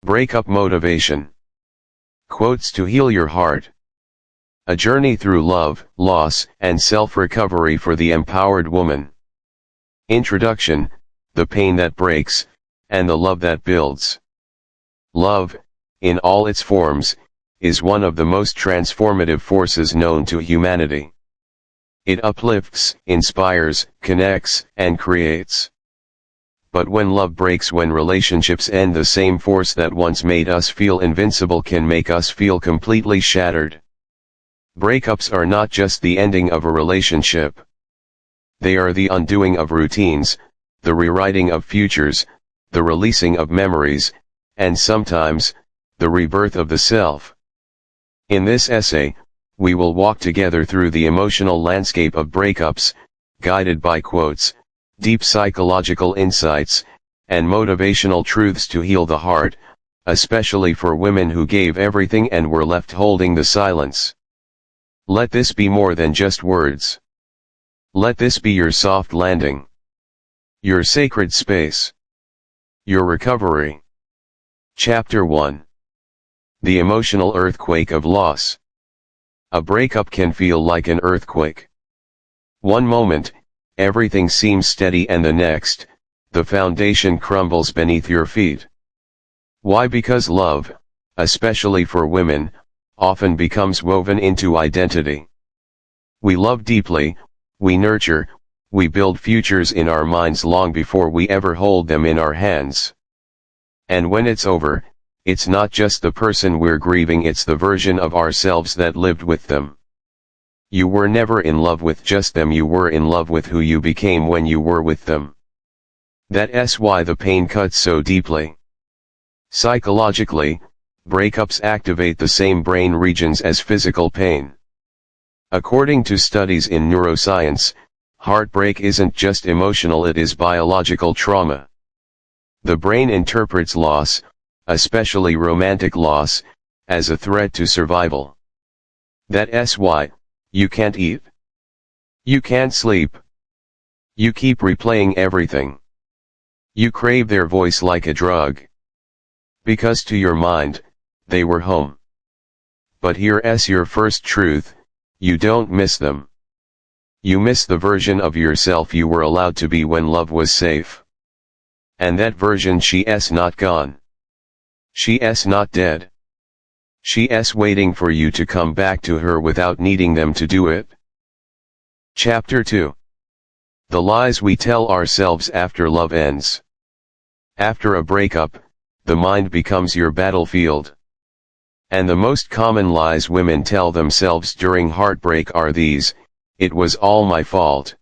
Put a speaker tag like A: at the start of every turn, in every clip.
A: Breakup motivation. Quotes to heal your heart. A journey through love, loss, and self-recovery for the empowered woman. Introduction, the pain that breaks, and the love that builds. Love, in all its forms, is one of the most transformative forces known to humanity. It uplifts, inspires, connects, and creates. But when love breaks, when relationships end, the same force that once made us feel invincible can make us feel completely shattered. Breakups are not just the ending of a relationship. They are the undoing of routines, the rewriting of futures, the releasing of memories, and sometimes, the rebirth of the self. In this essay, we will walk together through the emotional landscape of breakups, guided by quotes, deep psychological insights, and motivational truths to heal the heart, especially for women who gave everything and were left holding the silence. Let this be more than just words. Let this be your soft landing. Your sacred space. Your recovery. Chapter 1. The emotional earthquake of loss. A breakup can feel like an earthquake. One moment, everything seems steady, and the next, the foundation crumbles beneath your feet. Why? Because love, especially for women, often becomes woven into identity. We love deeply, we nurture, we build futures in our minds long before we ever hold them in our hands. And when it's over, it's not just the person we're grieving, it's the version of ourselves that lived with them. You were never in love with just them, you were in love with who you became when you were with them. That's why the pain cuts so deeply. Psychologically, breakups activate the same brain regions as physical pain. According to studies in neuroscience, heartbreak isn't just emotional, it is biological trauma. The brain interprets loss, especially romantic loss, as a threat to survival. That's why, you can't eat. You can't sleep. You keep replaying everything. You crave their voice like a drug. Because to your mind, they were home. But here's your first truth, you don't miss them. You miss the version of yourself you were allowed to be when love was safe. And that version, she's not gone. She's not dead. She's waiting for you to come back to her without needing them to do it. Chapter 2. The lies we tell ourselves after love ends. After a breakup, the mind becomes your battlefield. And the most common lies women tell themselves during heartbreak are these: it was all my fault.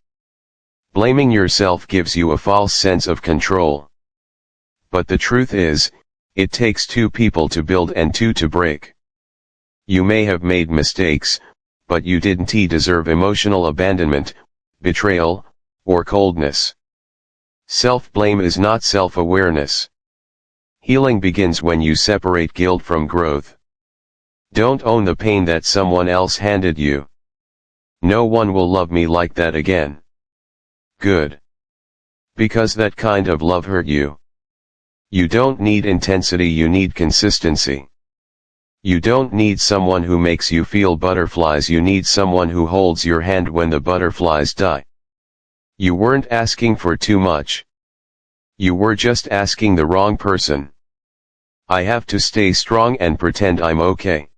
A: Blaming yourself gives you a false sense of control. But the truth is, it takes two people to build and two to break. You may have made mistakes, but you didn't deserve emotional abandonment, betrayal, or coldness. Self-blame is not self-awareness. Healing begins when you separate guilt from growth. Don't own the pain that someone else handed you. No one will love me like that again. Good. Because that kind of love hurt you. You don't need intensity, you need consistency. You don't need someone who makes you feel butterflies, you need someone who holds your hand when the butterflies die. You weren't asking for too much. You were just asking the wrong person. I have to stay strong and pretend I'm okay.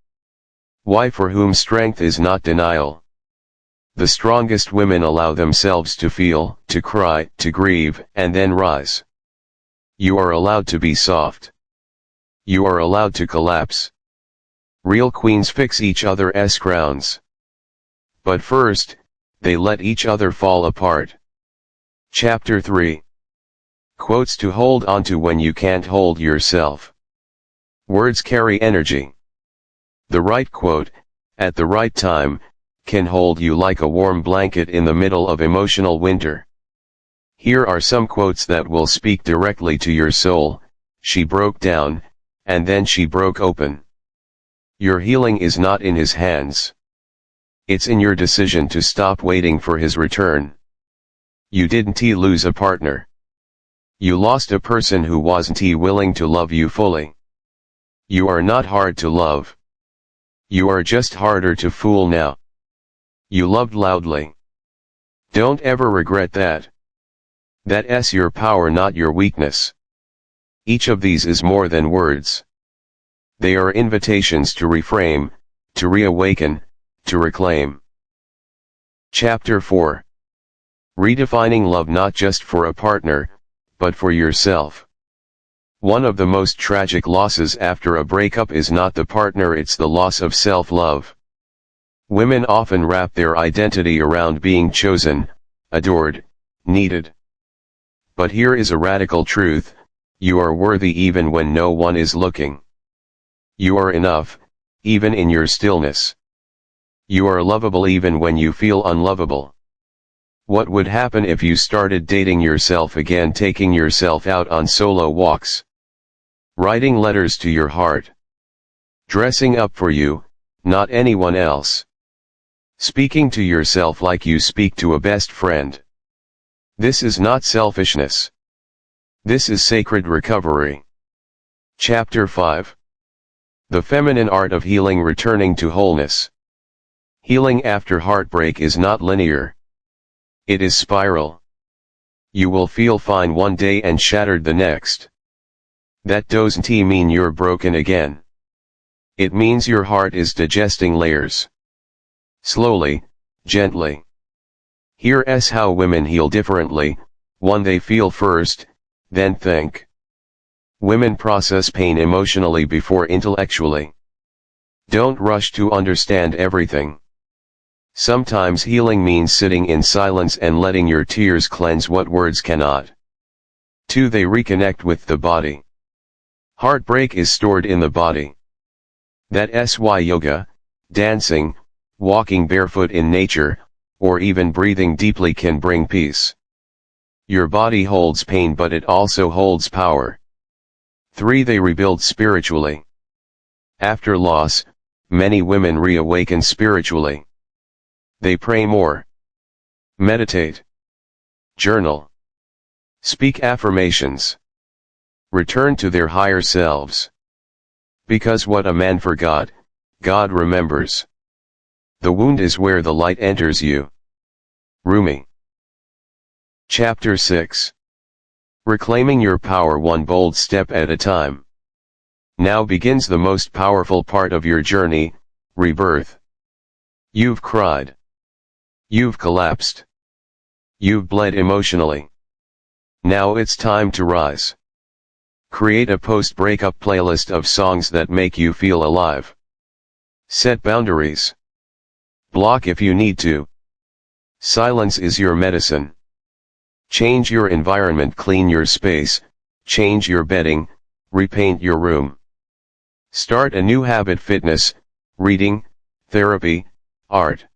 A: Why? For whom strength is not denial. The strongest women allow themselves to feel, to cry, to grieve, and then rise. You are allowed to be soft. You are allowed to collapse. Real queens fix each other's crowns. But first, they let each other fall apart. Chapter 3. Quotes to hold onto when you can't hold yourself. Words carry energy. The right quote, at the right time, can hold you like a warm blanket in the middle of emotional winter. Here are some quotes that will speak directly to your soul. She broke down, and then she broke open. Your healing is not in his hands. It's in your decision to stop waiting for his return. You didn't lose a partner. You lost a person who wasn't willing to love you fully. You are not hard to love. You are just harder to fool now. You loved loudly. Don't ever regret that. That's your power, not your weakness. Each of these is more than words. They are invitations to reframe, to reawaken, to reclaim. Chapter 4. Redefining love, not just for a partner, but for yourself. One of the most tragic losses after a breakup is not the partner, it's the loss of self-love. Women often wrap their identity around being chosen, adored, needed. But here is a radical truth: you are worthy even when no one is looking. You are enough, even in your stillness. You are lovable even when you feel unlovable. What would happen if you started dating yourself again, taking yourself out on solo walks? Writing letters to your heart. Dressing up for you, not anyone else. Speaking to yourself like you speak to a best friend. This is not selfishness. This is sacred recovery. Chapter 5. The feminine art of healing, returning to wholeness. Healing after heartbreak is not linear. It is spiral. You will feel fine one day and shattered the next. That doesn't mean you're broken again. It means your heart is digesting layers. Slowly, gently. Here's how women heal differently. 1. They feel first, then think. Women process pain emotionally before intellectually. Don't rush to understand everything. Sometimes healing means sitting in silence and letting your tears cleanse what words cannot. 2. They reconnect with the body. Heartbreak is stored in the body. That's why yoga, dancing, walking barefoot in nature, or even breathing deeply can bring peace. Your body holds pain, but it also holds power. 3. They rebuild spiritually. After loss, many women reawaken spiritually. They pray more. Meditate. Journal. Speak affirmations. Return to their higher selves. Because what a man forgot, God remembers. The wound is where the light enters you. Rumi. Chapter 6. Reclaiming your power, one bold step at a time. Now begins the most powerful part of your journey, rebirth. You've cried. You've collapsed. You've bled emotionally. Now it's time to rise. Create a post-breakup playlist of songs that make you feel alive. Set boundaries. Block if you need to. Silence is your medicine. Change your environment, clean your space, change your bedding, repaint your room. Start a new habit: fitness, reading, therapy, art.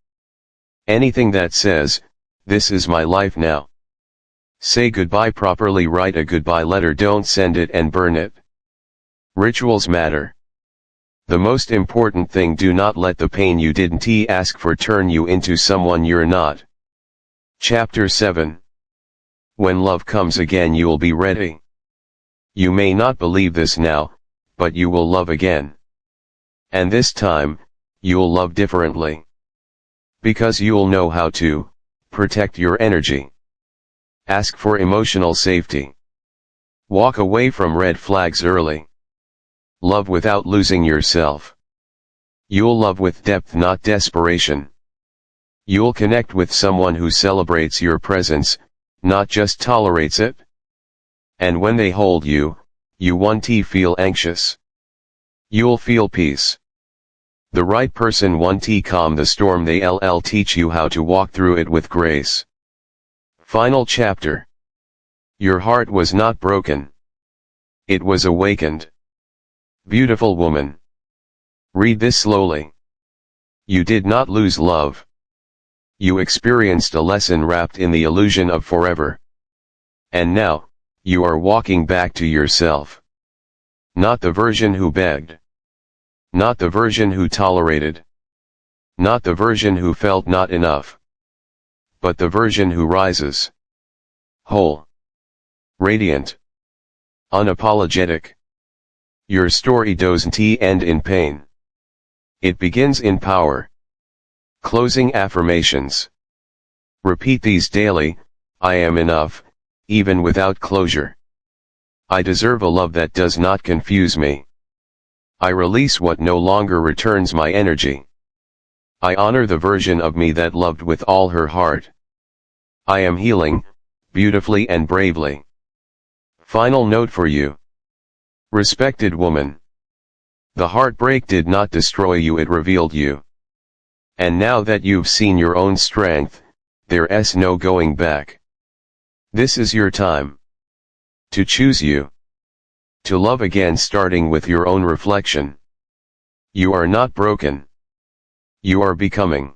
A: Anything that says, "This is my life now." Say goodbye properly. Write a goodbye letter. Don't send it and burn it. Rituals matter. The most important thing: do not let the pain you didn't ask for turn you into someone you're not. Chapter 7. When love comes again, you'll be ready. You may not believe this now, but you will love again. And this time, you'll love differently. Because you'll know how to protect your energy. Ask for emotional safety. Walk away from red flags early. Love without losing yourself. You'll love with depth, not desperation. You'll connect with someone who celebrates your presence, not just tolerates it. And when they hold you, you won't feel anxious. You'll feel peace. The right person won't calm the storm, they'll teach you how to walk through it with grace. Final chapter. Your heart was not broken. It was awakened. Beautiful woman. Read this slowly. You did not lose love. You experienced a lesson wrapped in the illusion of forever. And now, you are walking back to yourself. Not the version who begged. Not the version who tolerated. Not the version who felt not enough. But the version who rises. Whole. Radiant. Unapologetic. Your story doesn't end in pain. It begins in power. Closing affirmations. Repeat these daily. I am enough, even without closure. I deserve a love that does not confuse me. I release what no longer returns my energy. I honor the version of me that loved with all her heart. I am healing, beautifully and bravely. Final note for you. Respected woman. The heartbreak did not destroy you, it revealed you. And now that you've seen your own strength, there's no going back. This is your time. To choose you. To love again, starting with your own reflection. You are not broken. You are becoming.